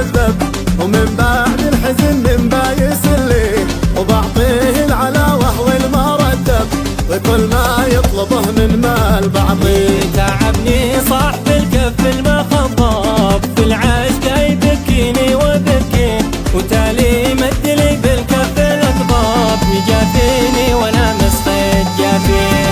معذب، ومن بعد الحزن من بايس الليل، وبعطيه العلاوة والمرتب، وكل ما يطلبه من مال بعطيه. تعبني صاحب الكف المخضب، في العشق يبكيني وبكيه، وتالي مدلي بالكف الاكباب، يجافيني وانا مسخيت جافيه.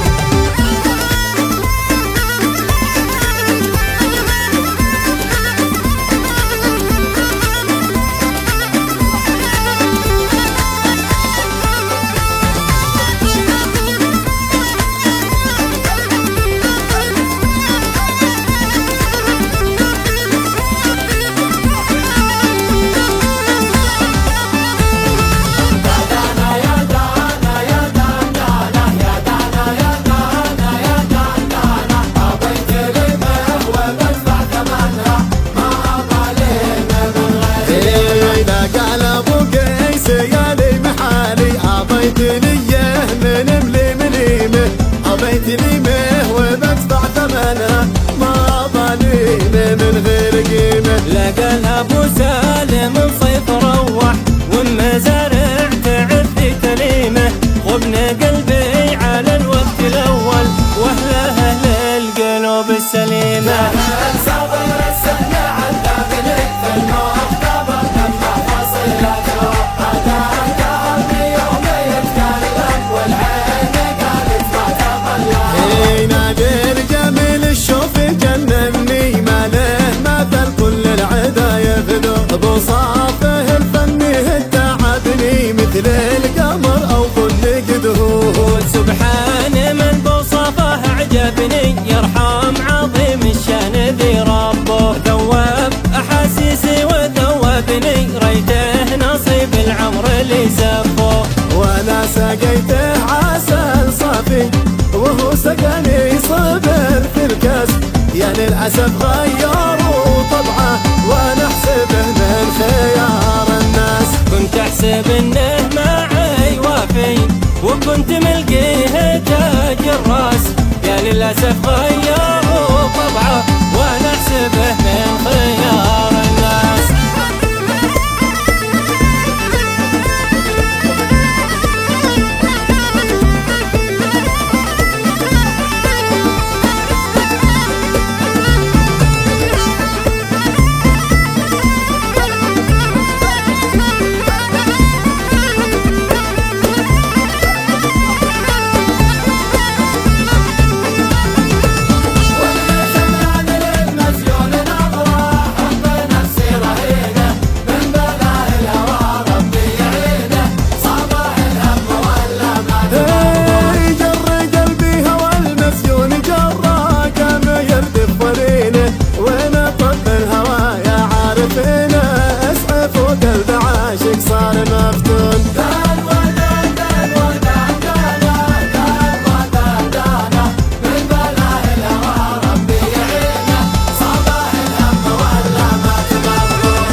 تليمه وبدفع ثمنها، ما ظليمه من غير قيمه. لقى ابو سالم صيف روح، والمزارع تعب في تليمه، وابن قلبي على الوقت الاول، واهله اهل القلوب السليمه. صبر السهل عذاب لك في الموت، قبل لما فصل الجوع، هذا قلبي يوم يتكلم، والعين قالت ما تظل. نادي الجميل الشوف جنني، ما له مثل كل العدا يفدو، بوصافه الفني تعبني، مثل القمر او كل قدهور. سبحان من بوصافه اعجبني، يرحم عظيم الشان ذي ربه، ذوب احاسيسي وذوبني، ريته نصيب العمر اللي سفه. وانا سقيته عسل صافي، وهو سقاني صبر في الكاس، يا للأسف غيروا طبعه، وانا احسبه من خيار الناس. كنت احسب انه معي وافي، وكنت ملقيه تاج الراس، يا للأسف غيروا طبعه، وانا احسبه من خيار الناس. صار مفتون دان ودان دان ودان دانا، دان ودان دانا، من بلاء الهوى ربي يعينه، صباح الهم ولا مات مغرور.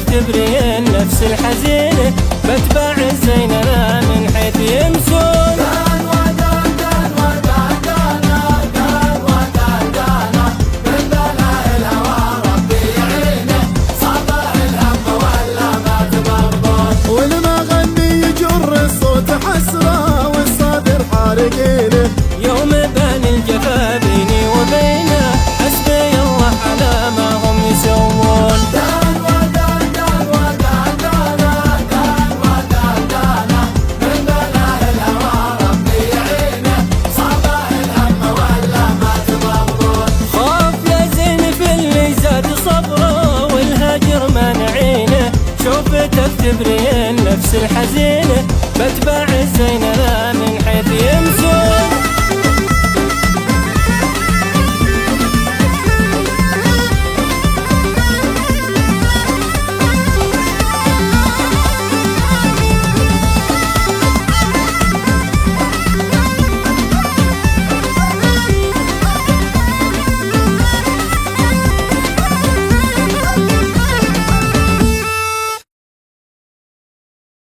تبري النفس الحزينة، بتباع الزين انا من حيث يمسون. دان ودان دان ودان دانا، دان ودان دانا، من بلاء الهوى ربي يعينه، صباح الهم ولا مات مغبون. والما غني يجر الصوت حسرة، والصادر حارقينه، يوم بان الجفا بيني وبينه، حسبي الله على ما هم يسوون. تبري النفس الحزينة، بتباع